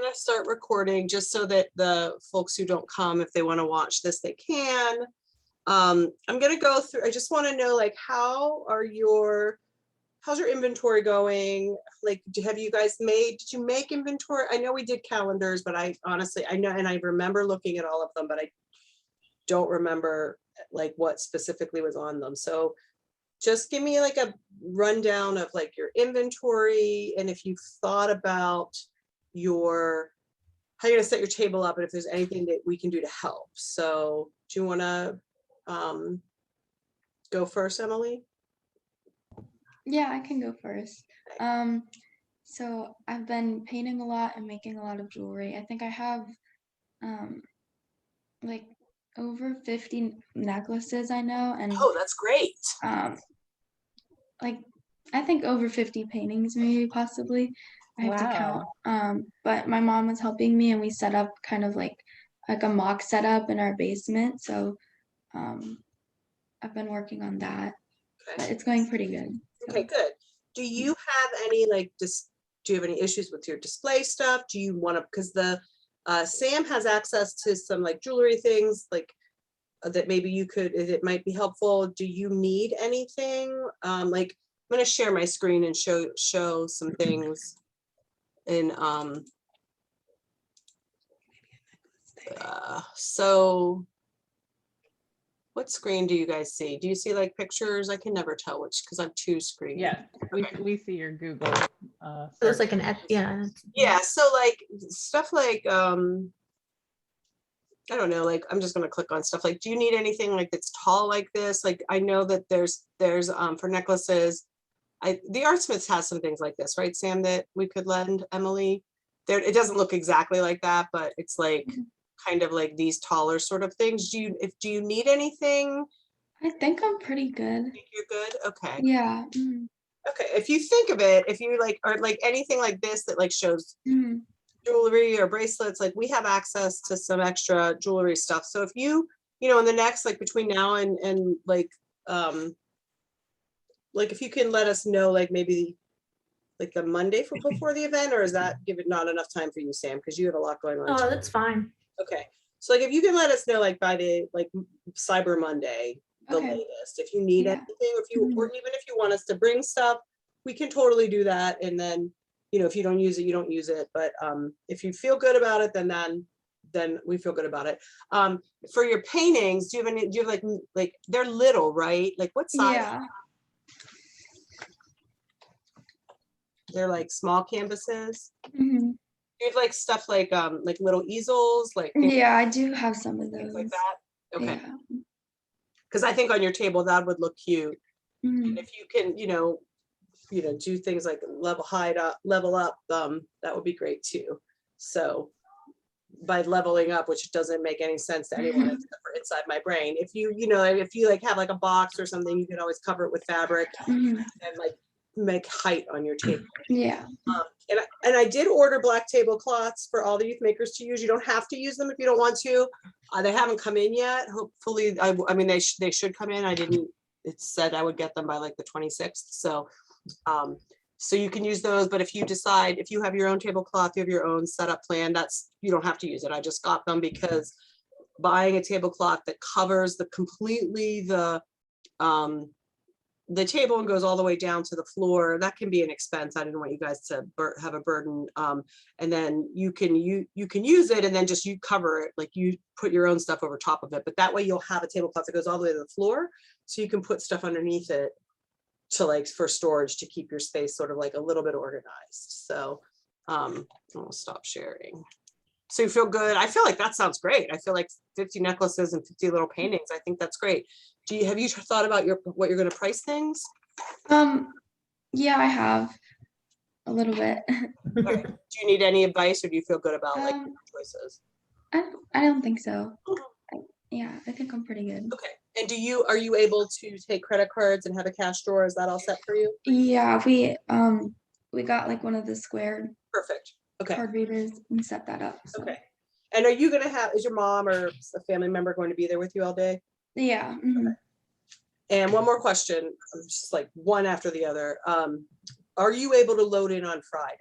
gonna start recording just so that the folks who don't come, if they want to watch this, they can. I'm gonna go through, I just want to know, like, how's your inventory going? Like, have you guys did you make inventory? I know we did calendars, but I honestly, I know, and I remember looking at all of them, but I don't remember like what specifically was on them. So just give me like a rundown of like your inventory, and if you've thought about how you're gonna set your table up, and if there's anything that we can do to help. So do you want to go first, Emily? Yeah, I can go first. So I've been painting a lot and making a lot of jewelry. I think I have like over 50 necklaces I know, and Oh, that's great. like I think over 50 paintings maybe possibly. I have to count. But my mom was helping me and we set up kind of like a mock setup in our basement. So I've been working on that. Okay. But it's going pretty good. So. Okay, good. Do you have any like do you have any issues with your display stuff? Do you want to, because the Sam has access to some like jewelry things like that maybe you could, it might be helpful. Do you need anything? Like I'm going to share my screen and show some things in so what screen do you guys see? Do you see like pictures? I can never tell which, because I'm two screens. Yeah, we see your Google. So it's like yeah. Yeah, so like stuff like I don't know, like I'm just gonna click on stuff like, do you need anything like that's tall like this? Like I know that there's for necklaces, the Artsmiths has some things like this, right, Sam, that we could lend Emily? There, it doesn't look exactly like that, but it's like kind of like these taller sort of things. Do you need anything? I think I'm pretty good. You're good? Okay. Yeah. Okay, if you think of it, if you like, or like anything like this that like shows jewelry or bracelets, like we have access to some extra jewelry stuff. So if you know, in the next, like between now and like if you can let us know, like maybe like the Monday before the event, or is that give it not enough time for you, Sam? Because you have a lot going on. Oh, that's fine. Okay, so like if you can let us know like by the like Cyber Monday, the latest, if you need anything, or if you or even if you want us to bring stuff, we can totally do that. And then, you know, if you don't use it, you don't use it. But if you feel good about it, then we feel good about it. For your paintings, do you have like they're little, right? Like what size? Yeah. They're like small canvases. Mm-hmm. You have like stuff like little easels, like yeah, I do have some of things those. like that. Okay. Yeah. Because I think on your table that would look cute. Mm-hmm. And if you can, you know, do things like level up, that would be great too. So by leveling up, which doesn't make any sense to anyone except for inside my brain, if you like have like a box or something, you can always cover it with fabric and like make height on your table. Yeah. And I did order black tablecloths for all the youth makers to use. You don't have to use them if you don't want to. They haven't come in yet. Hopefully, I mean they should come in. It said I would get them by like the 26th. So so you can use those, but if you decide, if you have your own tablecloth, you have your own setup plan, you don't have to use it. I just got them because buying a tablecloth that covers completely the table and goes all the way down to the floor, that can be an expense. I didn't want you guys to have a burden. And then you can use it and then just you cover it, like you put your own stuff over top of it. But that way you'll have a tablecloth that goes all the way to the floor, so you can put stuff underneath it to like for storage to keep your space sort of like a little bit organized. So I'll stop sharing. So you feel good? I feel like that sounds great. I feel like 50 necklaces and 50 little paintings. I think that's great. Have you thought about what you're going to price things? Yeah, I have a little bit. Right. Do you need any advice, or do you feel good about like choices? I don't think so. Yeah, I think I'm pretty good. Okay. And are you able to take credit cards and have a cash drawer? Is that all set for you? Yeah, we got like one of the square card readers and set that up. So. Okay. And are you going to is your mom or a family member going to be there with you all day? Yeah. Okay. And one more question, just like one after the other. Are you able to load in on Friday?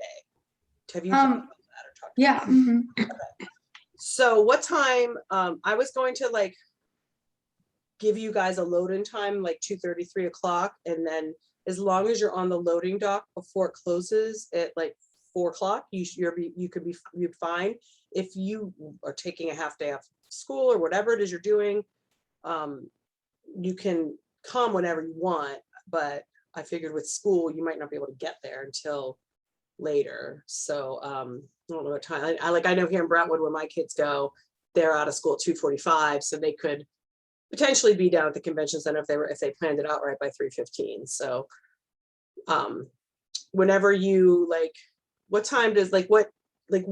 Have you talked Yeah. Mhm. So what time, I was going to like give you guys a load-in time, like 2:30, 3 o'clock, and then as long as you're on the loading dock before it closes at like 4 o'clock, you're fine. If you are taking a half day off school or whatever it is you're doing, you can come whenever you want, but I figured with school, you might not be able to get there until later. So I don't know what time. I know here in Brentwood when my kids go, they're out of school at 2:45, so they could potentially be down at the convention center if they planned it out right by 3:15. So whenever you like, what time does like what like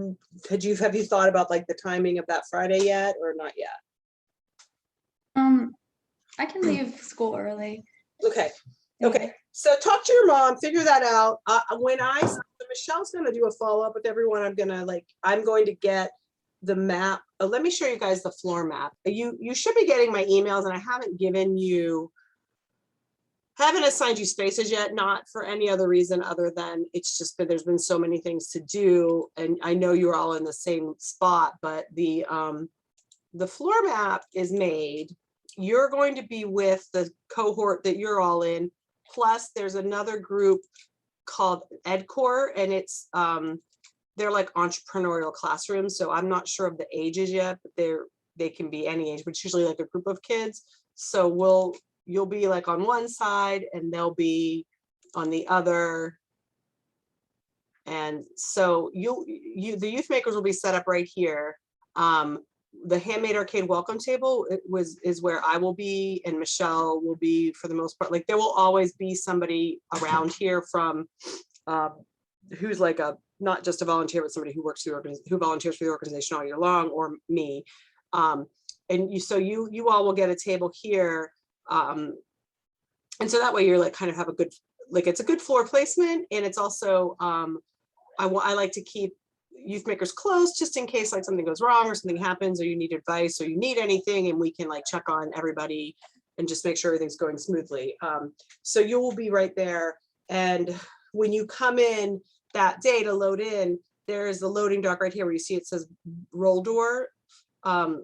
have you thought about like the timing of that Friday yet or not yet? I can leave school early. Okay. Yeah. Okay, so talk to your mom, figure that out. Michelle's gonna do a follow-up with everyone. I'm going to get the map. Let me show you guys the floor map. You should be getting my emails, and I haven't assigned you spaces yet, not for any other reason other than it's just been, there's been so many things to do, and I know you're all in the same spot, but the floor map is made. You're going to be with the cohort that you're all in. Plus, there's another group called EdCore, and it's they're like entrepreneurial classrooms. So I'm not sure of the ages yet, but they can be any age, but it's usually like a group of kids. So you'll be like on one side, and they'll be on the other. And so the youth makers will be set up right here. The Handmade Arcade welcome table is where I will be, and Michelle will be for the most part. Like there will always be somebody around here from who's like not just a volunteer, but somebody who works who volunteers for the organization all year long, or me. And you all will get a table here, and so that way you're like kind of have a good, like it's a good floor placement, and it's also I like to keep youth makers close just in case like something goes wrong or something happens or you need advice or you need anything, and we can like check on everybody and just make sure everything's going smoothly. So you will be right there, and when you come in that day to load in, there is the loading dock right here where you see it says roll door, and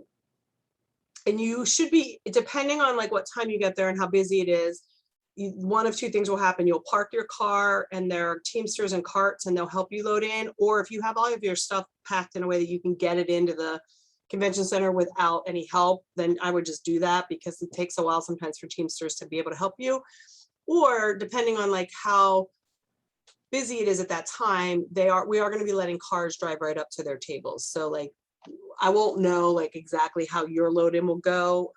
you should be, depending on like what time you get there and how busy it is, one of two things will happen. You'll park your car, and there are Teamsters and carts, and they'll help you load in. Or if you have all of your stuff packed in a way that you can get it into the convention center without any help, then I would just do that, because it takes a while sometimes for Teamsters to be able to help you. Or depending on like how busy it is at that time, we are going to be letting cars drive right up to their tables. So like, I won't know like exactly how your load in will go.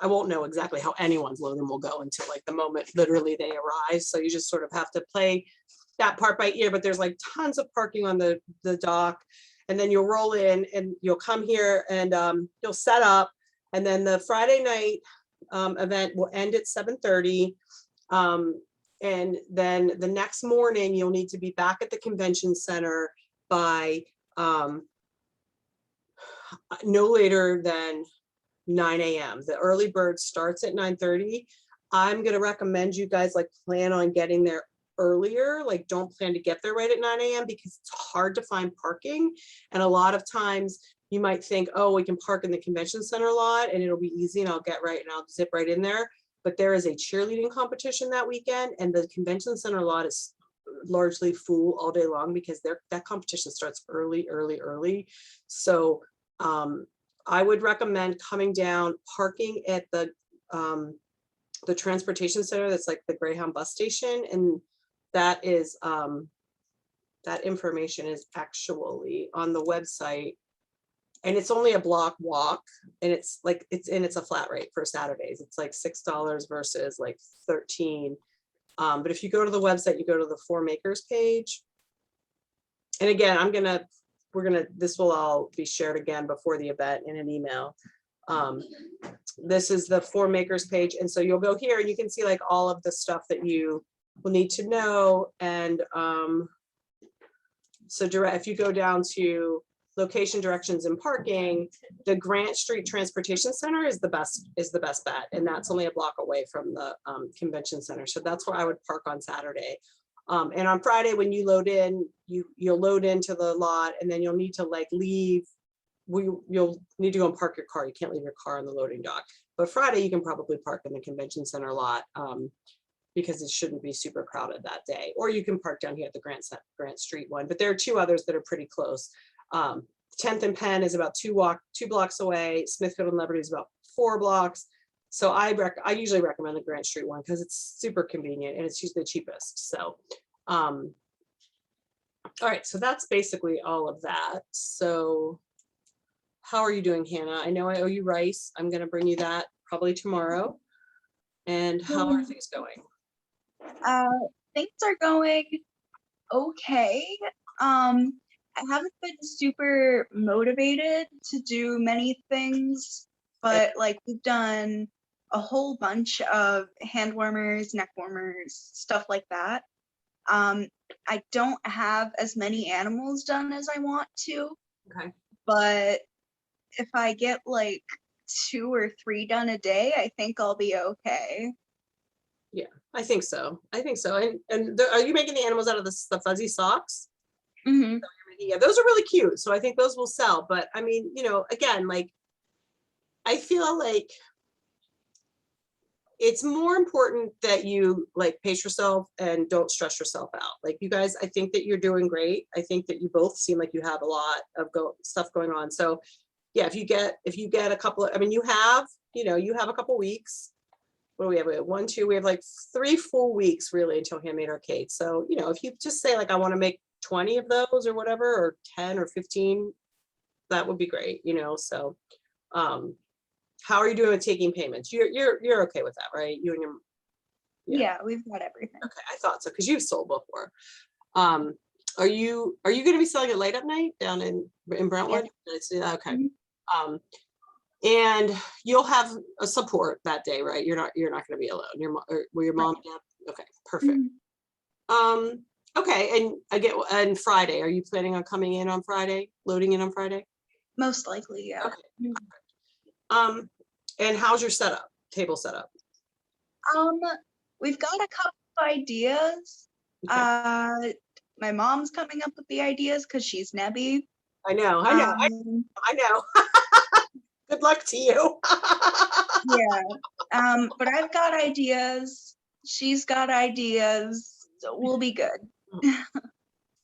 I won't know exactly how anyone's load in will go until like the moment literally they arrive. So you just sort of have to play that part by ear, but there's like tons of parking on the dock, and then you'll roll in and you'll come here and you'll set up, and then the Friday night event will end at 7:30. And then the next morning you'll need to be back at the convention center by no later than 9 a.m. The early bird starts at 9:30. I'm going to recommend you guys like plan on getting there earlier. Like don't plan to get there right at 9 a.m. because it's hard to find parking. And a lot of times you might think, oh, we can park in the convention center lot and it'll be easy and I'll get right and I'll zip right in there. But there is a cheerleading competition that weekend, and the convention center lot is largely full all day long because that competition starts early. So I would recommend coming down, parking at the transportation center that's like the Greyhound bus station, and that is that information is actually on the website, and it's only a block walk, and it's a flat rate for Saturdays. It's like $6 versus like $13. But if you go to the website, you go to the Four Makers page, and again, this will all be shared again before the event in an email. This is the Four Makers page. And so you'll go here and you can see like all of the stuff that you will need to know. And if you go down to location, directions, and parking, the Grant Street Transportation Center is the best bet. And that's only a block away from the convention center. So that's where I would park on Saturday. And on Friday, when you load in, you'll load into the lot, and then you'll need to like leave. You'll need to go and park your car. You can't leave your car on the loading dock. But Friday, you can probably park in the convention center lot, because it shouldn't be super crowded that day. Or you can park down here at the Grant Street one. But there are two others that are pretty close. 10th and Penn is about 2 blocks away. Smithfield and Liberty is about 4 blocks. So I usually recommend the Grant Street one because it's super convenient and it's usually the cheapest. So, all right, so that's basically all of that. So how are you doing, Hannah? I know I owe you rice. I'm gonna bring you that probably tomorrow. And how are things going? Things are going okay. I haven't been super motivated to do many things, but like we've done a whole bunch of hand warmers, neck warmers, stuff like that. I don't have as many animals done as I want to, Okay. but if I get like 2 or 3 done a day, I think I'll be okay. Yeah, I think so. I think so. And are you making the animals out of the fuzzy socks? Mm-hmm. Yeah, those are really cute. So I think those will sell. But I mean, you know, again, like, I feel like it's more important that you like pace yourself and don't stress yourself out. Like you guys, I think that you're doing great. I think that you both seem like you have a lot of stuff going on. So yeah, if you get a couple of, I mean, you have a couple weeks. What do we have? We have 1, 2, we have like 3 full weeks really until Handmade Arcade. So, you know, if you just say like, I want to make 20 of those or whatever, or 10 or 15, that would be great, you know? So, how are you doing with taking payments? You're okay with that, right? You and your Yeah, we've got everything. okay, I thought so because you've sold before. Are you going to be selling it late at night down in Brentwood? Did I see that? Okay. And you'll have a support that day, right? You're not going to be alone. Will your mom? Yeah. Okay, perfect. Okay, and Friday, are you planning on coming in on Friday, loading in on Friday? Most likely, yeah. Okay. And how's your table setup? We've got a couple of ideas. Okay. My mom's coming up with the ideas because she's Nebby. I know. Good luck to you. Yeah. But I've got ideas. She's got ideas. So we'll be good.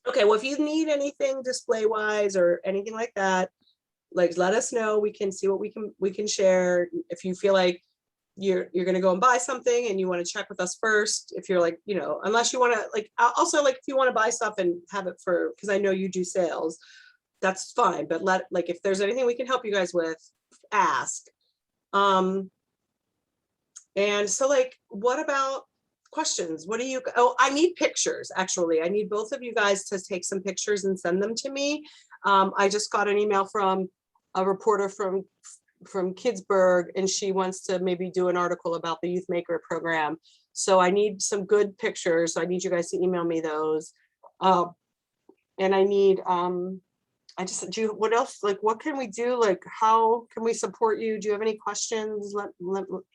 Okay, well, if you need anything display wise or anything like that, like let us know. We can see what we can share. If you feel like you're gonna go and buy something and you want to check with us first, if you're like, you know, unless you want to like, also like if you want to buy stuff and have it for, because I know you do sales, that's fine. But like if there's anything we can help you guys with, ask. And so like, what about questions? I need pictures. Actually, I need both of you guys to take some pictures and send them to me. I just got an email from a reporter from Kidsburg, and she wants to maybe do an article about the Youth Maker program. So I need some good pictures. So I need you guys to email me those. And I need, what else? Like, what can we do? Like, how can we support you? Do you have any questions?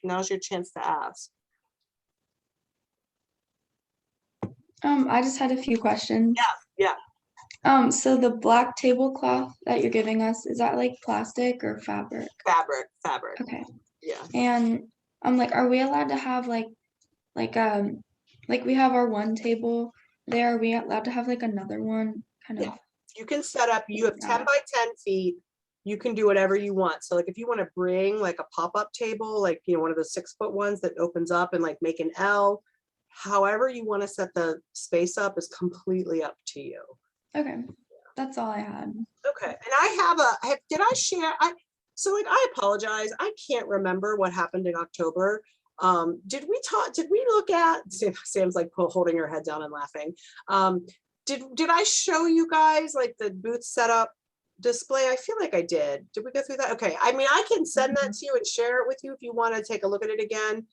Now's your chance to ask. I just had a few questions. Yeah. So the black tablecloth that you're giving us, is that like plastic or fabric? Fabric. Okay. Yeah. And I'm like, are we allowed to have like we have our one table there, are we allowed to have like another one kind of? Yeah. You can set up, you have 10 by 10 feet. You can do whatever you want. So like if you want to bring like a pop-up table, like, you know, one of the 6-foot ones that opens up and like make an L, however you want to set the space up is completely up to you. Okay, that's all I had. Okay, and I did I share? So like, I apologize. I can't remember what happened in October. Did we look at, Sam's like holding her head down and laughing. Did I show you guys like the booth setup display? I feel like I did. Did we go through that? Okay, I mean, I can send that to you and share it with you if you want to take a look at it again,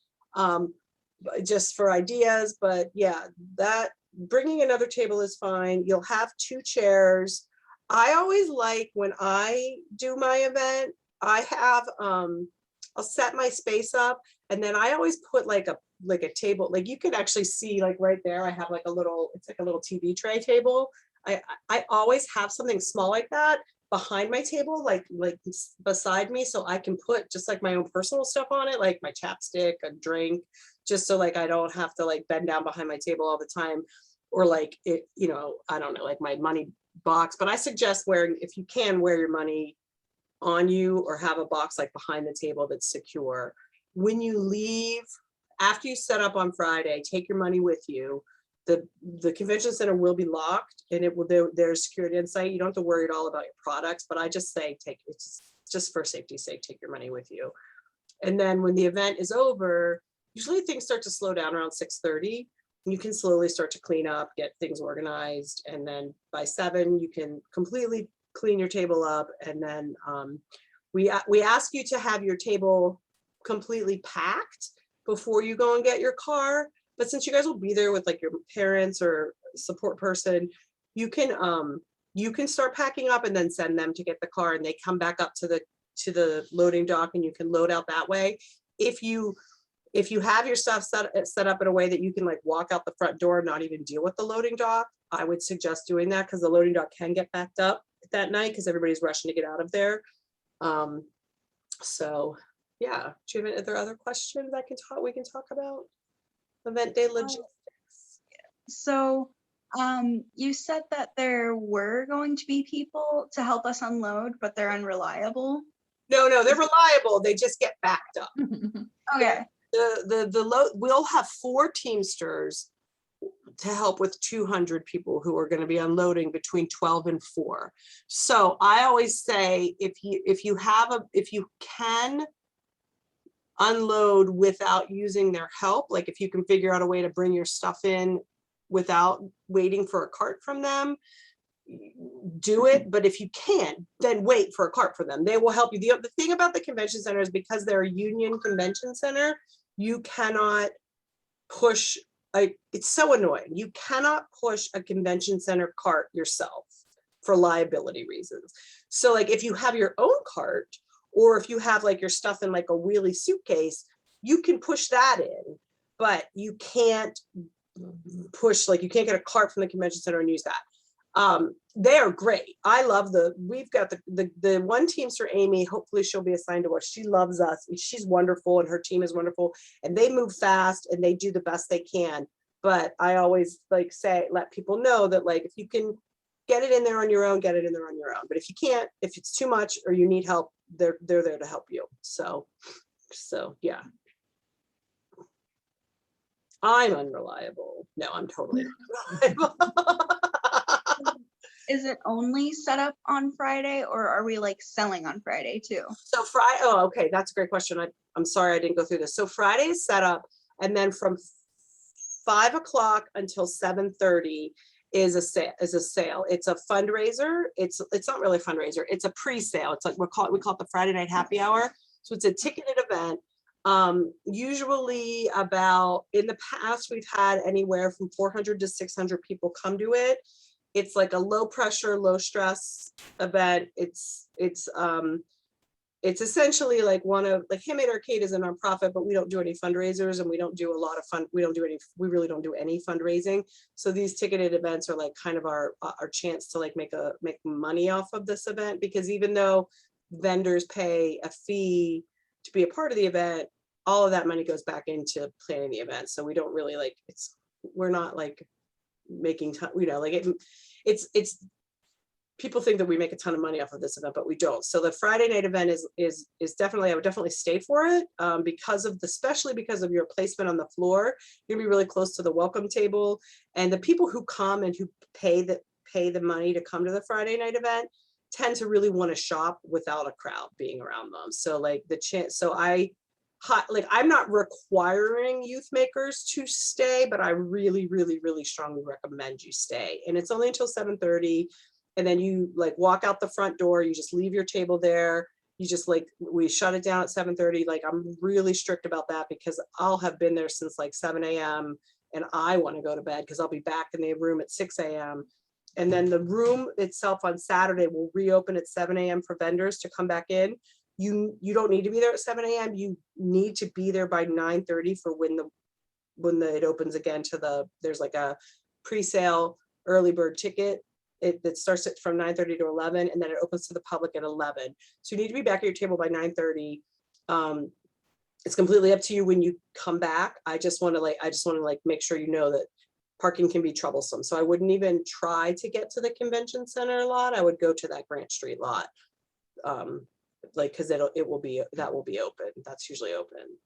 just for ideas. But yeah, that bringing another table is fine. You'll have 2 chairs. I always like when I do my event, I have, I'll set my space up, and then I always put like like a table, like you could actually see like right there, I have like a little, it's like a little TV tray table. I always have something small like that behind my table, like beside me, so I can put just like my own personal stuff on it, like my chapstick, a drink, just so like I don't have to like bend down behind my table all the time, or like it, you know, I don't know, like my money box. But I suggest wearing, if you can, wear your money on you or have a box like behind the table that's secure. When you leave, after you set up on Friday, take your money with you. The convention center will be locked, and it will, there's security on site. You don't have to worry at all about your products, but I just say take, it's just for safety's sake, take your money with you. And then when the event is over, usually things start to slow down around 6:30. You can slowly start to clean up, get things organized, and then by 7 you can completely clean your table up. And then we ask you to have your table completely packed before you go and get your car. But since you guys will be there with like your parents or support person, you can start packing up and then send them to get the car, and they come back up to the loading dock, and you can load out that way. If you have your stuff set up in a way that you can like walk out the front door and not even deal with the loading dock, I would suggest doing that, because the loading dock can get backed up that night because everybody's rushing to get out of there. So yeah, do you have any other questions we can talk about? Event day logistics. So, you said that there were going to be people to help us unload, but they're unreliable. No, they're reliable. They just get backed up. Okay. We'll have 4 Teamsters to help with 200 people who are going to be unloading between 12 and 4. So I always say, if you can unload without using their help, like if you can figure out a way to bring your stuff in without waiting for a cart from them, do it. But if you can't, then wait for a cart for them. They will help you. The thing about the convention center is, because they're a union convention center, you cannot push, it's so annoying. You cannot push a convention center cart yourself for liability reasons. So like if you have your own cart, or if you have like your stuff in like a wheelie suitcase, you can push that in, but you can't push, like you can't get a cart from the convention center and use that. They are great. I love we've got the one Teamster, Amy, hopefully she'll be assigned to us. She loves us. She's wonderful, and her team is wonderful, and they move fast and they do the best they can. But I always like let people know that like, if you can get it in there on your own, get it in there on your own. But if you can't, if it's too much or you need help, they're there to help you. So yeah. I'm unreliable. No, I'm totally unreliable. Is it only set up on Friday, or are we like selling on Friday too? So Friday, oh, okay, that's a great question. I'm sorry I didn't go through this. So Friday is set up, and then from 5 o'clock until 7:30 is a sale. It's a fundraiser. It's not really a fundraiser. It's a pre-sale. It's like we call it the Friday night happy hour. So it's a ticketed event. Usually about, in the past, we've had anywhere from 400 to 600 people come to it. It's like a low pressure, low stress event. It's essentially like Handmade Arcade is a nonprofit, but we don't do any fundraisers, and we don't do a lot of we really don't do any fundraising. So these ticketed events are like kind of our chance to like make money off of this event, because even though vendors pay a fee to be a part of the event, all of that money goes back into planning the event. So we don't really like, we're not like making it's people think that we make a ton of money off of this event, but we don't. So the Friday night event is definitely, I would definitely stay for it, especially because of your placement on the floor. You're gonna be really close to the welcome table, and the people who come and who pay the money to come to the Friday night event tend to really want to shop without a crowd being around them. So like I'm not requiring youth makers to stay, but I really, really, really strongly recommend you stay. And it's only until 7:30. And then you like walk out the front door, you just leave your table there. You just we shut it down at 7:30. Like, I'm really strict about that, because I'll have been there since like 7 a.m. and I want to go to bed because I'll be back in the room at 6 a.m. And then the room itself on Saturday will reopen at 7 a.m. for vendors to come back in. You don't need to be there at 7 a.m. You need to be there by 9:30 for when it opens again there's like a pre-sale early bird ticket. It starts at from 9:30 to 11, and then it opens to the public at 11. So you need to be back at your table by 9:30. It's completely up to you when you come back. I just want to make sure you know that parking can be troublesome. So I wouldn't even try to get to the convention center lot. I would go to that Grant Street lot. Cause that will be open. That's usually open.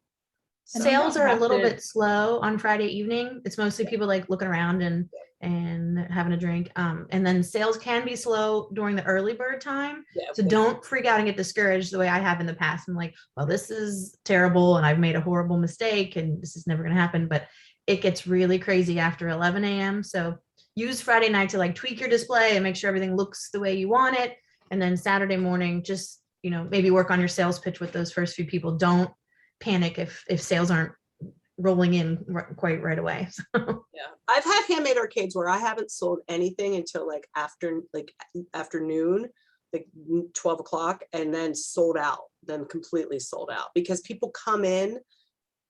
So- And you Sales don't are a have little to- bit slow on Friday evening. It's mostly people like looking around and having a drink. And then sales can be slow during the early bird time. Yeah, So don't freak out and get discouraged the way I have in the past. I'm like, well, this is terrible and I've made a horrible mistake and this is never going to happen. But it gets really crazy after 11 a.m. So use Friday night to like tweak your display and make sure everything looks the way you want it. And then Saturday morning, just, maybe work on your sales pitch with those first few people. Don't panic if sales aren't rolling in quite right away. Yeah, I've had handmade arcades where I haven't sold anything until afternoon, like 12 o'clock, and then completely sold out, because people come in.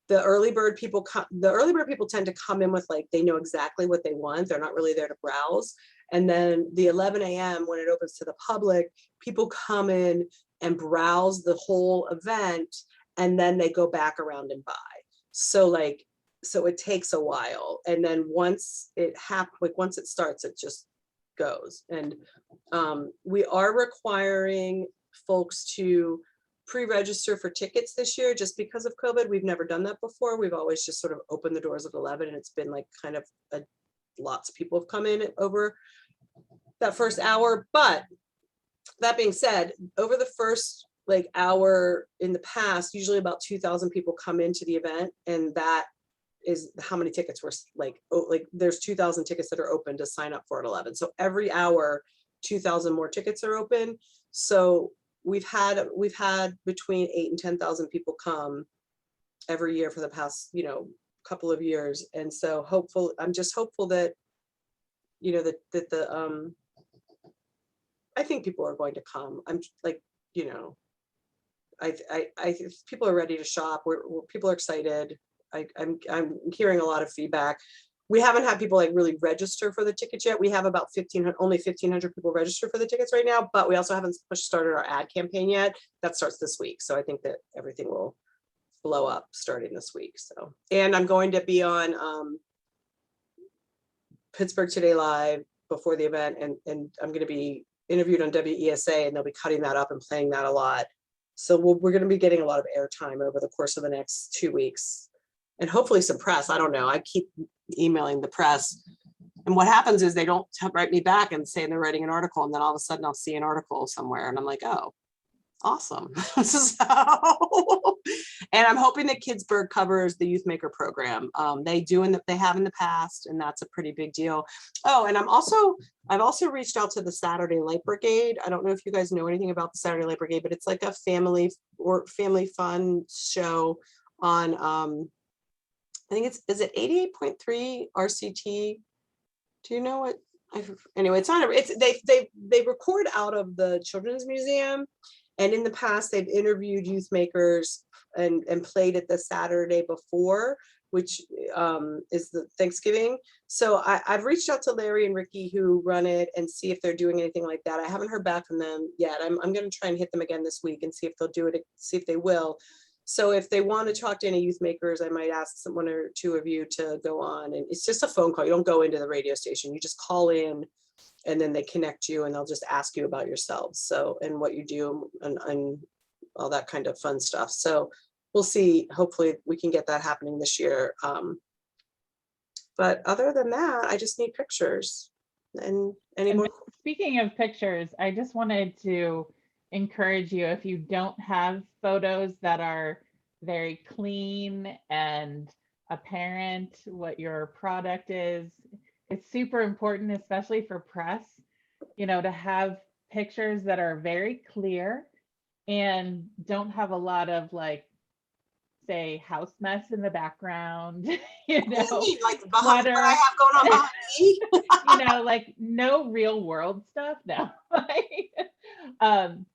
The early bird people tend to come in with they know exactly what they want. They're not really there to browse. And then the 11 a.m. when it opens to the public, people come in and browse the whole event, and then they go back around and buy. So it takes a while. And then once it starts, it just goes. And we are requiring folks to pre-register for tickets this year just because of COVID. We've never done that before. We've always just sort of opened the doors at 11, and it's been lots of people have come in over that first hour. But that being said, over the first hour in the past, usually about 2,000 people come into the event, and that is how many tickets were there's 2,000 tickets that are open to sign up for at 11. So every hour, 2,000 more tickets are open. So we've had between 8,000 and 10,000 people come every year for the past, couple of years. And so I'm just hopeful that, I think people are going to come. I'm I people are ready to shop. People are excited. I'm hearing a lot of feedback. We haven't had people really register for the tickets yet. We have about only 1,500 people register for the tickets right now, but we also haven't started our ad campaign yet. That starts this week. So I think that everything will blow up starting this week. So, and I'm going to be on Pittsburgh Today Live before the event, and I'm going to be interviewed on WESA, and they'll be cutting that up and playing that a lot. So we're going to be getting a lot of airtime over the course of the next 2 weeks, and hopefully some press. I don't know. I keep emailing the press, and what happens is they don't write me back and say they're writing an article, and then all of a sudden I'll see an article somewhere, and I'm like, oh, awesome. And I'm hoping that Kidsburg covers the Youth Maker program. They have in the past, and that's a pretty big deal. Oh, and I've also reached out to the Saturday Light Brigade. I don't know if you guys know anything about the Saturday Light Brigade, but it's like a family fun show on I think is it 88.3 RCT? Do you know what? Anyway, they record out of the Children's Museum. And in the past, they've interviewed youth makers and played it the Saturday before, which is the Thanksgiving. So I've reached out to Larry and Ricky, who run it, and see if they're doing anything like that. I haven't heard back from them yet. I'm going to try and hit them again this week and see if they'll do it, see if they will. So if they want to talk to any youth makers, I might ask one or two of you to go on. And it's just a phone call. You don't go into the radio station. You just call in, and then they connect you, and they'll just ask you about yourselves. So, and what you do, and all that kind of fun stuff. So we'll see. Hopefully we can get that happening this year. But other than that, I just need pictures. And anymore. Speaking of pictures, I just wanted to encourage you, if you don't have photos that are very clean and apparent what your product is, it's super important, especially for press, to have pictures that are very clear and don't have a lot of say house mess in the background, Like behind clutter. what I have going on behind me. No real world stuff now.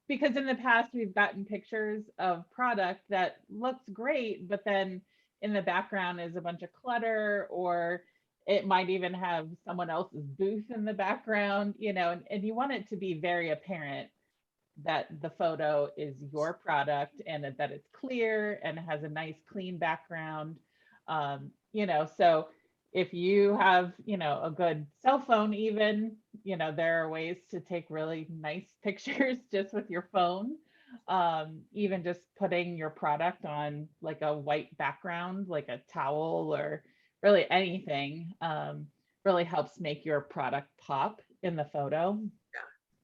Because in the past we've gotten pictures of product that looks great, but then in the background is a bunch of clutter, or it might even have someone else's booth in the background, you know, and you want it to be very apparent that the photo is your product and that it's clear and has a nice clean background. You know, so if you have, you know, a good cell phone, even, you know, there are ways to take really nice pictures just with your phone. Even just putting your product on like a white background, like a towel or really anything, really helps make your product pop in the photo.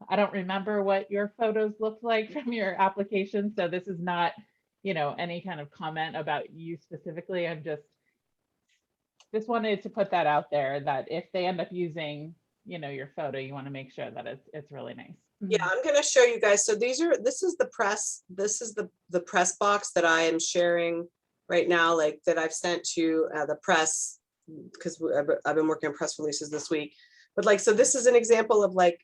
I don't remember what your photos looked like from your application, so this is not, you know, any kind of comment about you specifically. I'm just wanted to put that out there, that if they end up using, you know, your photo, you want to make sure that it's really nice. Yeah, I'm going to show you guys. So this is the press, this is the press box that I am sharing right now, like that I've sent to the press, because I've been working on press releases this week. But like, so this is an example of like,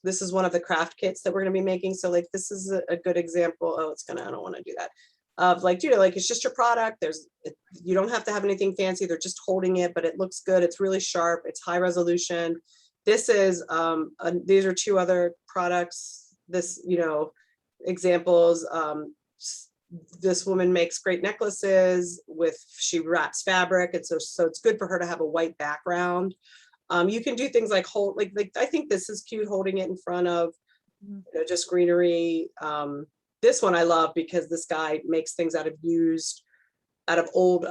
this is one of the craft kits that we're going to be making. So like, this is a good example. Oh, I don't want to do that. Of like, you know, like it's just your product. You don't have to have anything fancy. They're just holding it, but it looks good. It's really sharp. It's high resolution. This is, these are two other products. This, you know, examples. This woman makes great necklaces she wraps fabric. And so it's good for her to have a white background. You can do things like I think this is cute, holding it in front of, you know, just greenery. This one I love because this guy makes things out of old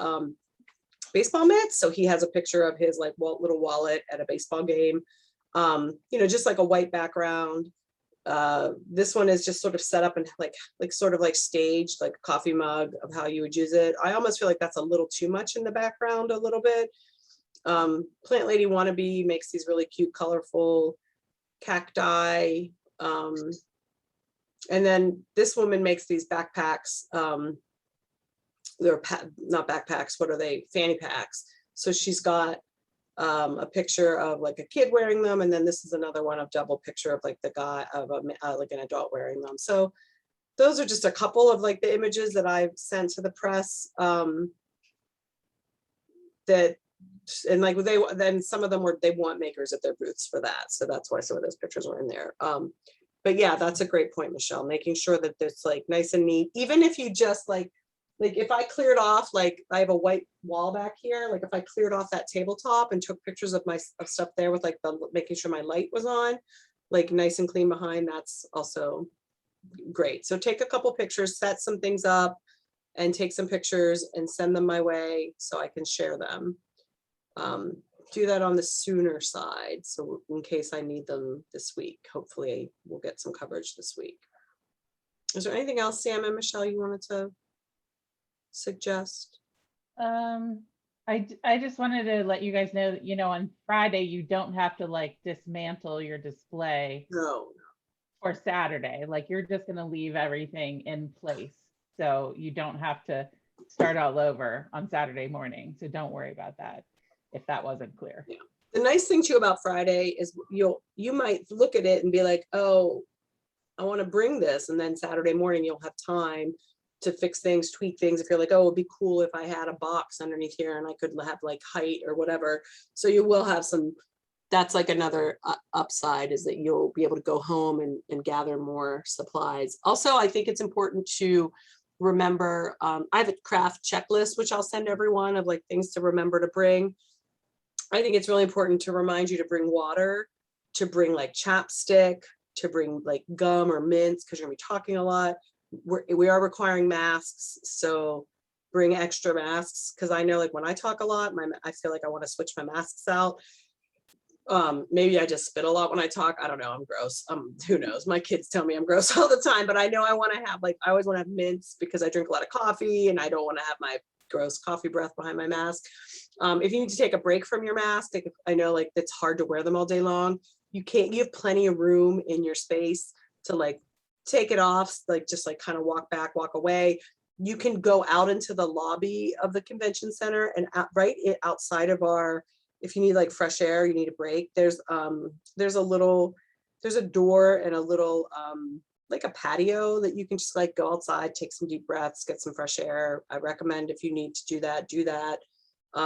baseball mitts. So he has a picture of his like little wallet at a baseball game. You know, just like a white background. This one is just sort of set up and like sort of like staged, like a coffee mug of how you would use it. I almost feel like that's a little too much in the background a little bit. Plant Lady Wannabe makes these really cute, colorful cacti. And then this woman makes these backpacks. They're not backpacks. What are they? Fanny packs. So she's got a picture of like a kid wearing them, and then this is another one of double picture of like the guy of like an adult wearing them. So those are just a couple of like the images that I've sent to the press. And like then some of them they want makers at their booths for that, so that's why some of those pictures were in there. But yeah, that's a great point, Michelle, making sure that it's like nice and neat. Even if you just like if I cleared off, like I have a white wall back here, like if I cleared off that tabletop and took pictures of stuff there with like making sure my light was on, like nice and clean behind, that's also great. So take a couple pictures, set some things up, and take some pictures and send them my way so I can share them. Do that on the sooner side, so in case I need them this week. Hopefully we'll get some coverage this week. Is there anything else, Sam and Michelle, you wanted to suggest? I just wanted to let you guys know that, you know, on Friday you don't have to like dismantle your display No. for Saturday. Like you're just going to leave everything in place, so you don't have to start all over on Saturday morning. So don't worry about that, if that wasn't clear. Yeah. The nice thing too about Friday is you might look at it and be like, oh, I want to bring this, and then Saturday morning you'll have time to fix things, tweak things. If you're like, oh, it'd be cool if I had a box underneath here and I could have like height or whatever. So you will have some. That's like another upside, is that you'll be able to go home and gather more supplies. Also, I think it's important to remember, I have a craft checklist, which I'll send everyone, of like things to remember to bring. I think it's really important to remind you to bring water, to bring like chapstick, to bring like gum or mints, because you're gonna be talking a lot. We are requiring masks, so bring extra masks, because I know like when I talk a lot, I feel like I want to switch my masks out. Maybe I just spit a lot when I talk. I don't know. I'm gross. Who knows? My kids tell me I'm gross all the time, but I know I want to have I always want to have mints because I drink a lot of coffee and I don't want to have my gross coffee breath behind my mask. If you need to take a break from your mask, I know like it's hard to wear them all day long. You have plenty of room in your space to like take it off, like just like kind of walk back, walk away. You can go out into the lobby of the convention center and outside of if you need like fresh air, you need a break. There's a door and a little like a patio that you can just like go outside, take some deep breaths, get some fresh air. I recommend if you need to do that, do that.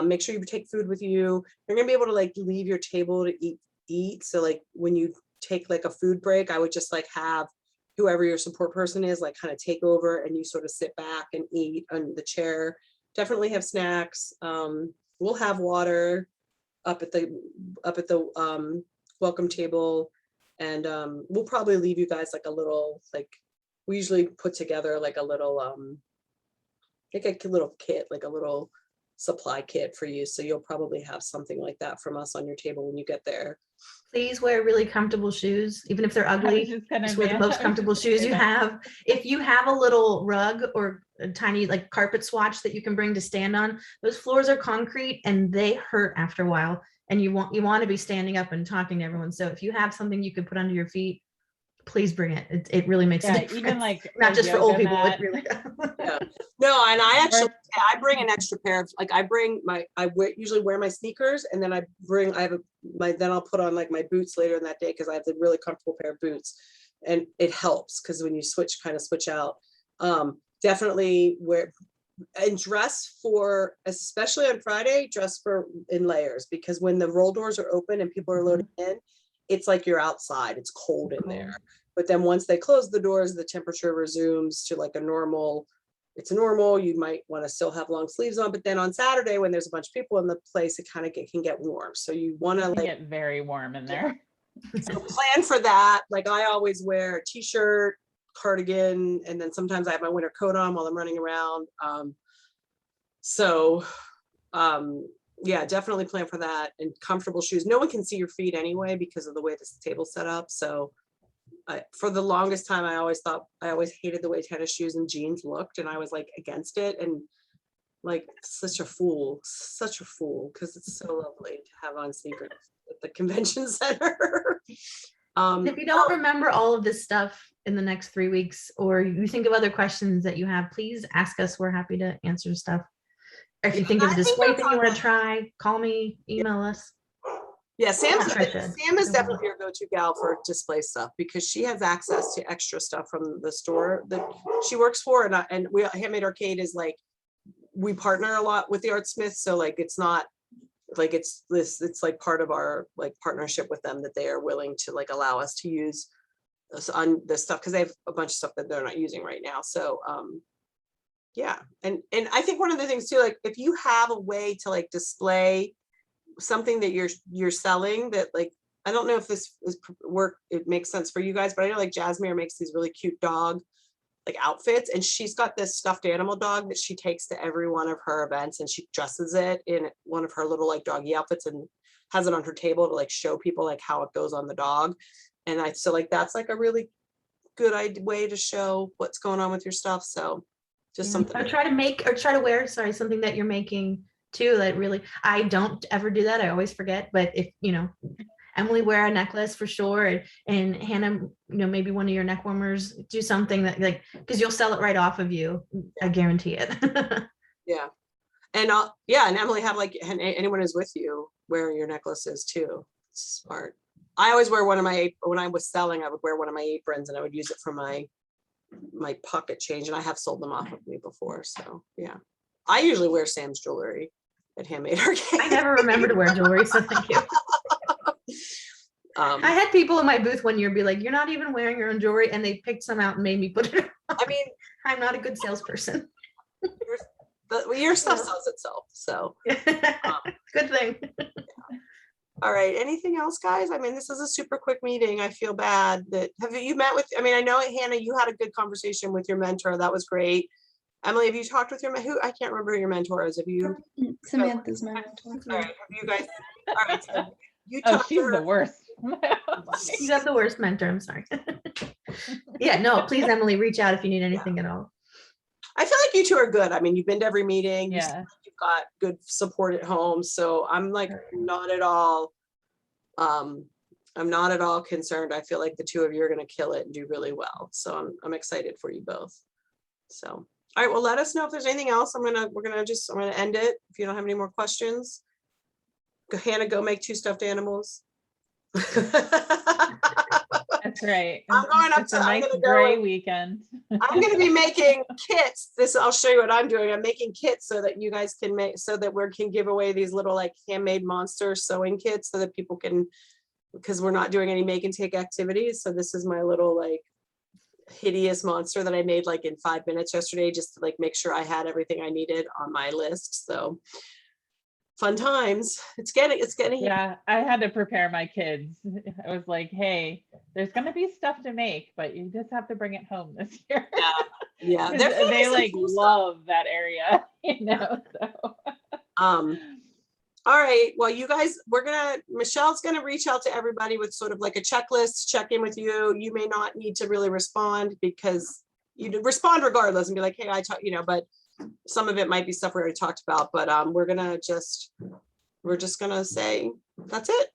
Make sure you take food with you. You're gonna be able to like leave your table to eat. So like when you take like a food break, I would just like have whoever your support person is like kind of take over and you sort of sit back and eat on the chair. Definitely have snacks. We'll have water up at the welcome table. And we'll probably leave you guys like a little, like we usually put together like a little like a little kit, like a little supply kit for you. So you'll probably have something like that from us on your table when you get there. Please wear really comfortable shoes, even if they're I was ugly. just gonna Just wear the I most was comfortable just gonna shoes say you that. have. If you have a little rug or a tiny like carpet swatch that you can bring to stand on, those floors are concrete and they hurt after a while. And you want to be standing up and talking to everyone. So if you have something you could put under your feet, please bring it. It really makes a Yeah, difference. even like Not a just for old yoga people. mat. It really Yeah. No, and I actually, Or- I bring an extra pair of, like, usually wear my sneakers and then then I'll put on like my boots later in that day because I have the really comfortable pair of boots. And it helps because when you switch out, definitely wear and dress for, especially on Friday, dress for in layers because when the roll doors are open and people are loading in, it's like you're outside, it's cold in there. But then once they close the doors, the temperature resumes to like it's normal. You might want to still have long sleeves on, but then on Saturday when there's a bunch of people in the place, it kind of can get warm. So you want to It can like get very warm in there. so plan for that. Like I always wear a t-shirt, cardigan, and then sometimes I have my winter coat on while I'm running around. Yeah, definitely plan for that and comfortable shoes. No one can see your feet anyway because of the way this table's set up. So for the longest time, I always hated the way tennis shoes and jeans looked, and I was like against it, and like such a fool because it's so lovely to have on sneakers at the convention center. If you don't remember all of this stuff in the next 3 weeks, or you think of other questions that you have, please ask us. We're happy to answer stuff. Or if you think of a display thing you want to try, call me, email us. Yeah, Sam is Trisha. definitely your go-to gal for display stuff because she has access to extra stuff from the store that she works for. And Handmade Arcade is like, we partner a lot with the Artsmith. So like, it's not like it's like part of our like partnership with them that they are willing to like allow us to use this on this stuff because they have a bunch of stuff that they're not using right now. So yeah, and I think one of the things too, like if you have a way to like display something that you're selling that like, I don't know if this is work, it makes sense for you guys, but I know like Jasmine makes these really cute dog like outfits, and she's got this stuffed animal dog that she takes to every one of her events and she dresses it in one of her little like doggy outfits and has it on her table to like show people like how it goes on the dog. And so like that's like a really good way to show what's going on with your stuff. So just something. Or try to wear, something that you're making too. That really, I don't ever do that. I always forget. But if Emily, wear a necklace for sure, and Hannah, maybe one of your neck warmers, do something that like, because you'll sell it right off of you. I guarantee it. Yeah. And and Emily, have like anyone who's with you wearing your necklaces too. It's smart. I always wear when I was selling, I would wear one of my aprons and I would use it for my pocket change, and I have sold them off of me before. So yeah, I usually wear Sam's jewelry at Handmade Arcade. I never remember to wear jewelry, so thank you. I had people in my booth one year be like, "You're not even wearing your own jewelry," and they picked some out and made me put it on. I mean, I'm not a good salesperson. Your stuff sells itself. So good thing. All right. Anything else, guys? I mean, this is a super quick meeting. I feel bad that you met with, I mean, I know Hannah, you had a good conversation with your mentor. That was great. Emily, have you talked with who? I can't remember who your mentor is. Have you? Samantha's my mentor. All right. Have you guys? All right. So you Oh, talked to she's her. the worst. You got the worst mentor. I'm sorry. Yeah, no, please, Emily, reach out if you need anything at all. I feel like you two are good. I mean, you've been to every meeting. You seem Yeah. like you've got good support at home. So I'm like not at all. I'm not at all concerned. I feel like the two of you are going to kill it and do really well. So I'm excited for you both. So, all right. Well, let us know if there's anything else. I'm going to end it. If you don't have any more questions, Hannah, go make 2 stuffed animals. As That's right. I'm going up It's a to- I'm nice gonna go gray and- weekend. I'm gonna be making kits. I'll show you what I'm doing. I'm making kits so that you guys can make, so that we can give away these little like handmade monster sewing kits so that people can, because we're not doing any make and take activities. So this is my little like hideous monster that I made like in 5 minutes yesterday, just to like make sure I had everything I needed on my list. So fun times. It's getting Yeah, I had to prepare my kids. I was like, hey, there's gonna be stuff to make, but you just have to bring it home this year. yeah. 'Cause They're they making some like cool stuff. love that area, so. All right, well, you guys, Michelle's gonna reach out to everybody with sort of like a checklist, check in with you. You may not need to really respond because you respond regardless and be like, hey, but some of it might be stuff we already talked about, but we're just gonna say, that's it.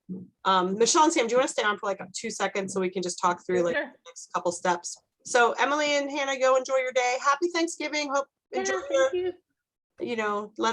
Michelle and Sam, do you want to stay on for like 2 seconds so we can just talk through like Sure. the next couple steps? So Emily and Hannah, go enjoy your day. Happy Thanksgiving. Hope Yeah, enjoy thank you. let